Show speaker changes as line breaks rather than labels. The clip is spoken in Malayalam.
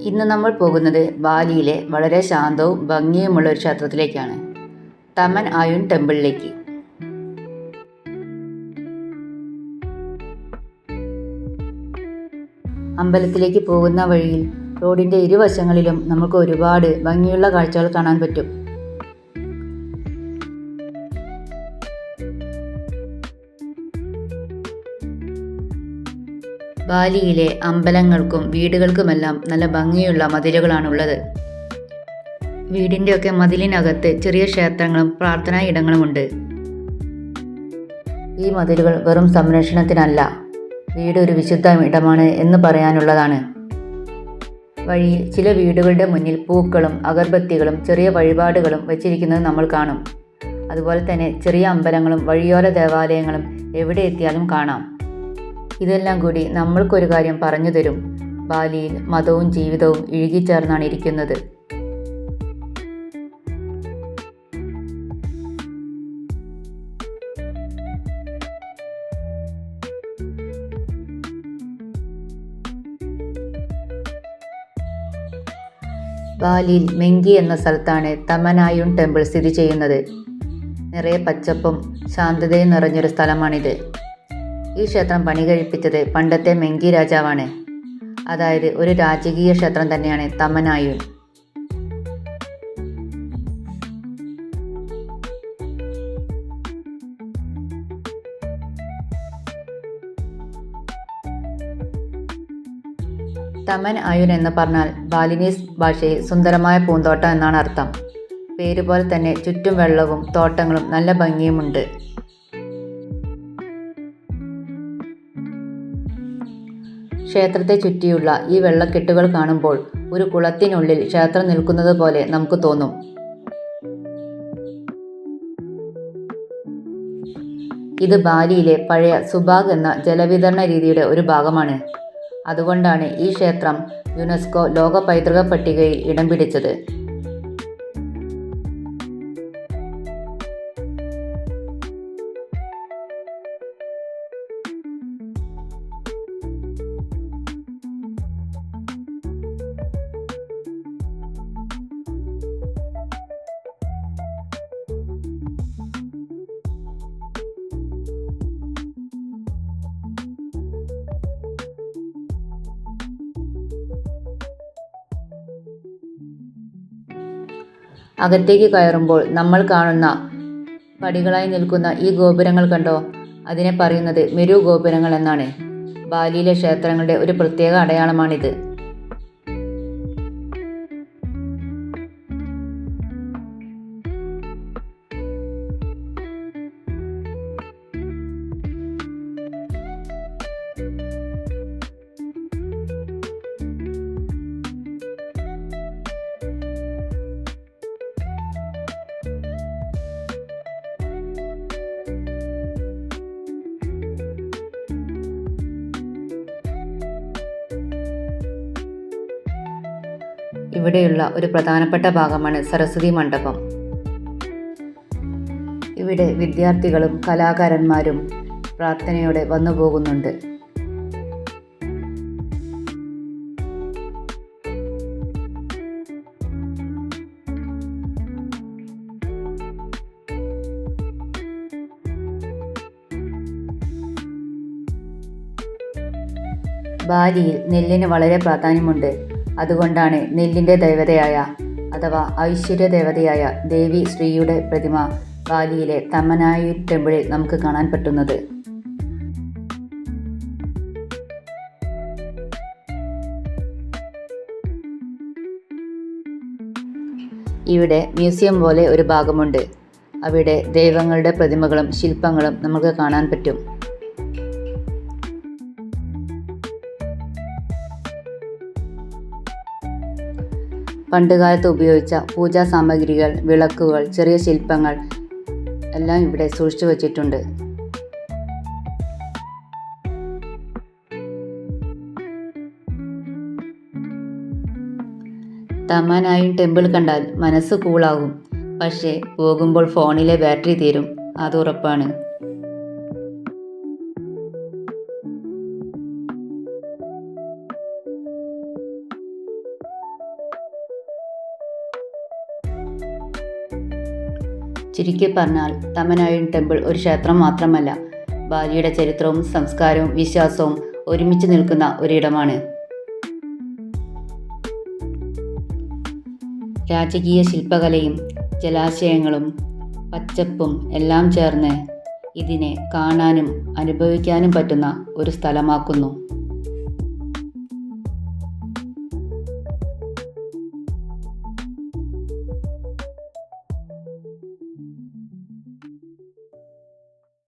ഇന്ന് നമ്മൾ പോകുന്നത് ബാലിയിലെ വളരെ ശാന്തവും ഭംഗിയുമുള്ള ഒരു ക്ഷേത്രത്തിലേക്കാണ്. തമൻ ആയുൻ ടെമ്പിളിലേക്ക്. അമ്പലത്തിലേക്ക് പോകുന്ന വഴിയിൽ റോഡിൻ്റെ ഇരുവശങ്ങളിലും നമുക്ക് ഒരുപാട് ഭംഗിയുള്ള കാഴ്ചകൾ കാണാൻ പറ്റും. ബാലിയിലെ അമ്പലങ്ങൾക്കും വീടുകൾക്കുമെല്ലാം നല്ല ഭംഗിയുള്ള മതിലുകളാണുള്ളത്. വീടിൻ്റെയൊക്കെ മതിലിനകത്ത് ചെറിയ ക്ഷേത്രങ്ങളും പ്രാർത്ഥനാ ഇടങ്ങളുമുണ്ട്. ഈ മതിലുകൾ വെറും സംരക്ഷണത്തിനല്ല, വീട് ഒരു വിശുദ്ധ ഇടമാണ് എന്ന് പറയാനുള്ളതാണ്. വഴിയിൽ ചില വീടുകളുടെ മുന്നിൽ പൂക്കളും അഗർബത്തികളും ചെറിയ വഴിപാടുകളും വച്ചിരിക്കുന്നത് നമ്മൾ കാണും. അതുപോലെ തന്നെ ചെറിയ അമ്പലങ്ങളും വഴിയോര ദേവാലയങ്ങളും എവിടെ എത്തിയാലും കാണാം. ഇതെല്ലാം കൂടി നമ്മൾക്കൊരു കാര്യം പറഞ്ഞു തരും: ബാലിയിൽ മതവും ജീവിതവും ഇഴുകിച്ചേർന്നാണ് ഇരിക്കുന്നത്. ബാലിയിൽ മെങ്കി എന്ന സ്ഥലത്താണ് തമൻ ആയുൺ ടെമ്പിൾ സ്ഥിതി ചെയ്യുന്നത്. നിറയെ പച്ചപ്പും ശാന്തതയും നിറഞ്ഞൊരു സ്ഥലമാണിത്. ഈ ക്ഷേത്രം പണി കഴിപ്പിച്ചത് പണ്ടത്തെ മെങ്കി രാജാവാണ്. അതായത് ഒരു രാജകീയ ക്ഷേത്രം തന്നെയാണ് തമൻ ആയുൻ. തമൻ ആയുൻ എന്ന് പറഞ്ഞാൽ ബാലിനീസ് ഭാഷയിൽ സുന്ദരമായ പൂന്തോട്ടം എന്നാണ് അർത്ഥം. പേരുപോലെ തന്നെ ചുറ്റും വെള്ളവും തോട്ടങ്ങളും നല്ല ഭംഗിയുമുണ്ട്. ക്ഷേത്രത്തെ ചുറ്റിയുള്ള ഈ വെള്ളക്കെട്ടുകൾ കാണുമ്പോൾ ഒരു കുളത്തിനുള്ളിൽ ക്ഷേത്രം നിൽക്കുന്നത് പോലെ നമുക്ക് തോന്നും. ഇത് ബാലിയിലെ പഴയ സുബാഗ് എന്ന ജലവിതരണ രീതിയുടെ ഒരു ഭാഗമാണ്. അതുകൊണ്ടാണ് ഈ ക്ഷേത്രം യുനെസ്കോ ലോക പൈതൃക പട്ടികയിൽ ഇടം പിടിച്ചത്. അകത്തേക്ക് കയറുമ്പോൾ നമ്മൾ കാണുന്ന പടികളായി നിൽക്കുന്ന ഈ ഗോപുരങ്ങൾ കണ്ടോ? അതിനെ പറയുന്നത് മെരു ഗോപുരങ്ങൾ എന്നാണ്. ബാലിയിലെ ക്ഷേത്രങ്ങളുടെ ഒരു പ്രത്യേക അടയാളമാണിത്. ഇവിടെയുള്ള ഒരു പ്രധാനപ്പെട്ട ഭാഗമാണ് സരസ്വതി മണ്ഡപം. ഇവിടെ വിദ്യാർത്ഥികളും കലാകാരന്മാരും പ്രാർത്ഥനയോടെ വന്നു പോകുന്നുണ്ട്. ബാലിയിൽ നെല്ലിന് വളരെ പ്രാധാന്യമുണ്ട്. അതുകൊണ്ടാണ് നെല്ലിൻ്റെ ദേവതയായ അഥവാ ഐശ്വര്യ ദേവതയായ ദേവി ശ്രീയുടെ പ്രതിമ ബാലിയിലെ തമൻ ആയുൻ ടെമ്പിളിൽ നമുക്ക് കാണാൻ പറ്റുന്നത്. ഇവിടെ മ്യൂസിയം പോലെ ഒരു ഭാഗമുണ്ട്. അവിടെ ദൈവങ്ങളുടെ പ്രതിമകളും ശില്പങ്ങളും നമുക്ക് കാണാൻ പറ്റും. പണ്ടുകാലത്ത് ഉപയോഗിച്ച പൂജാ സാമഗ്രികൾ, വിളക്കുകൾ, ചെറിയ ശില്പങ്ങൾ എല്ലാം ഇവിടെ സൂക്ഷിച്ചു വച്ചിട്ടുണ്ട്. തമൻ ആയുൻ ടെമ്പിൾ കണ്ടാൽ മനസ്സ് കൂളാകും. പക്ഷേ പോകുമ്പോൾ ഫോണിലെ ബാറ്ററി തീരും, അത് ഉറപ്പാണ്. ചുരുക്കി പറഞ്ഞാൽ തമനായുൻ ടെമ്പിൾ ഒരു ക്ഷേത്രം മാത്രമല്ല, ബാലിയുടെ ചരിത്രവും സംസ്കാരവും വിശ്വാസവും ഒരുമിച്ച് നിൽക്കുന്ന ഒരിടമാണ്. രാജകീയ ശില്പകലയും ജലാശയങ്ങളും പച്ചപ്പും എല്ലാം ചേർന്ന് ഇതിനെ കാണാനും അനുഭവിക്കാനും പറ്റുന്ന ഒരു സ്ഥലമാക്കുന്നു.